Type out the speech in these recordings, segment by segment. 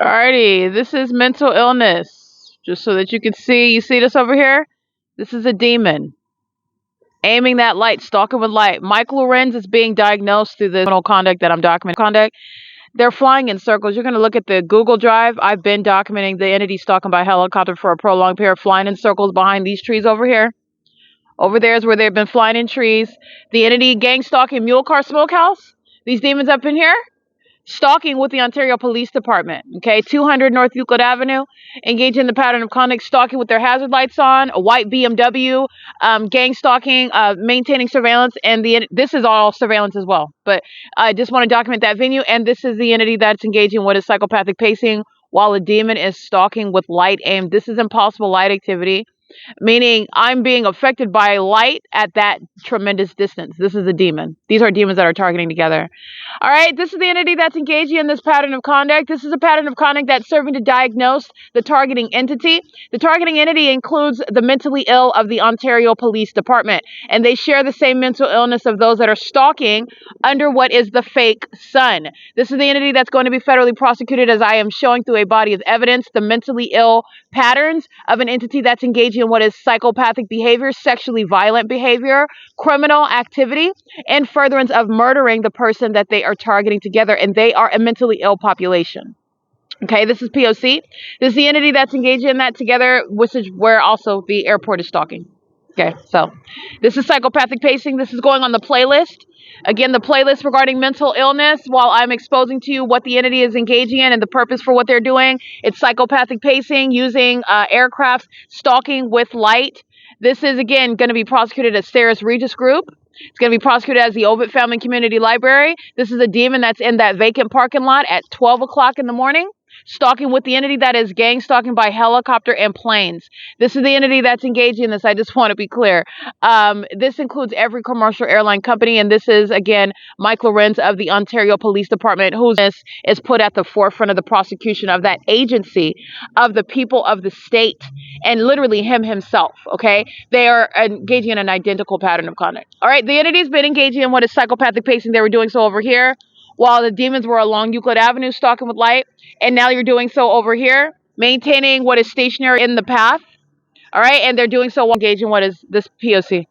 Alrighty, this is mental illness. Just so that you can see, you see this over here? This is a demon. Aiming that light, stalking with light. Mike LORENZ is being diagnosed through the criminal conduct that I'm documenting. Conduct. They're flying in circles. You're going to look at the Google Drive. I've been documenting the entity stalking by helicopter for a prolonged period, flying in circles behind these trees over here. Over there is where they've been flying in trees. The entity gang stalking Mule Car Smokehouse. These demons up in here. Stalking with the Ontario Police Department, okay, 200 North Euclid Avenue, engaging in the pattern of conduct, stalking with their hazard lights on, a white BMW, gang stalking, maintaining surveillance, and this is all surveillance as well. But I just want to document that venue, and this is the entity that's engaging in what is psychopathic pacing while a demon is stalking with light aim. This is impossible light activity, meaning I'm being affected by light at that tremendous distance. This is a demon. These are demons that are targeting together. All right, this is the entity that's engaging in this pattern of conduct. This is a pattern of conduct that's serving to diagnose the targeting entity. The targeting entity includes the mentally ill of the Ontario Police Department, and they share the same mental illness of those that are stalking under what is the fake sun. This is the entity that's going to be federally prosecuted, as I am showing through a body of evidence, the mentally ill patterns of an entity that's engaging in what is psychopathic behavior, sexually violent behavior, criminal activity, and furtherance of murdering the person that they are targeting together, and they are a mentally ill population. Okay, this is P.O.C. This is the entity that's engaging in that together, which is where also the airport is stalking. Okay, so this is psychopathic pacing. This is going on the playlist. Again, the playlist regarding mental illness, while I'm exposing to you what the entity is engaging in and the purpose for what they're doing, it's psychopathic pacing, using aircrafts, stalking with light. This is, again, going to be prosecuted as Sarah's Regis Group. It's going to be prosecuted as the Ovid Family Community Library. This is a demon that's in that vacant parking lot at 12 o'clock in the morning, stalking with the entity that is gang stalking by helicopter and planes. This is the entity that's engaging in this. I just want to be clear. This includes every commercial airline company, and this is, again, Mike LORENZ of the Ontario Police Department, who is put at the forefront of the prosecution of that agency of the people of the state, and literally him himself, okay? They are engaging in an identical pattern of conduct. All right, the entity's been engaging in what is psychopathic pacing. They were doing so over here, while the demons were along Euclid Avenue stalking with light. And now you're doing so over here, maintaining what is stationary in the path. All right, and they're doing so while engaging what is this P.O.C.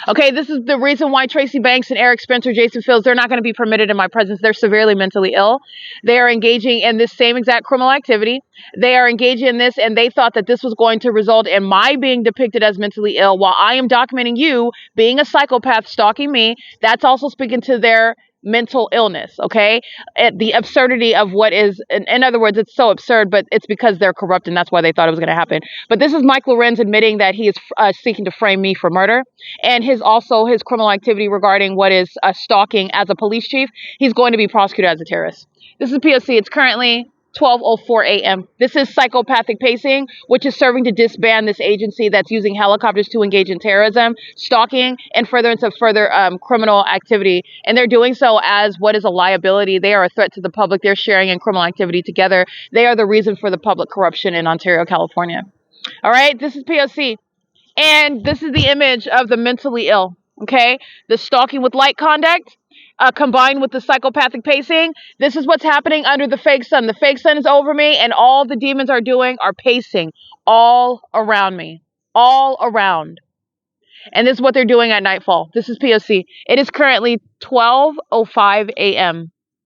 Okay, this is the reason why Tracy Banks and Eric Spencer, Jason Fields, they're not going to be permitted in my presence. They're severely mentally ill. They are engaging in this same exact criminal activity. They are engaging in this, and they thought that this was going to result in my being depicted as mentally ill while I am documenting you being a psychopath stalking me. That's also speaking to their mental illness, okay? The absurdity of what is, in other words, it's so absurd, but it's because they're corrupt, and that's why they thought it was going to happen. But this is Mike LORENZ admitting that he is seeking to frame me for murder, and his criminal activity regarding what is stalking as a police chief. He's going to be prosecuted as a terrorist. This is P.O.C. It's currently 12:04 a.m. This is psychopathic pacing, which is serving to disband this agency that's using helicopters to engage in terrorism, stalking, and furtherance of further criminal activity. And they're doing so as what is a liability. They are a threat to the public. They're sharing in criminal activity together. They are the reason for the public corruption in Ontario, California. All right, this is P.O.C. And this is the image of the mentally ill, okay? The stalking with light conduct. Combined with the psychopathic pacing, this is what's happening under the fake sun. The fake sun is over me, and all the demons are doing are pacing all around me, all around. And this is what they're doing at nightfall. This is P.O.C. It is currently 12:05 a.m.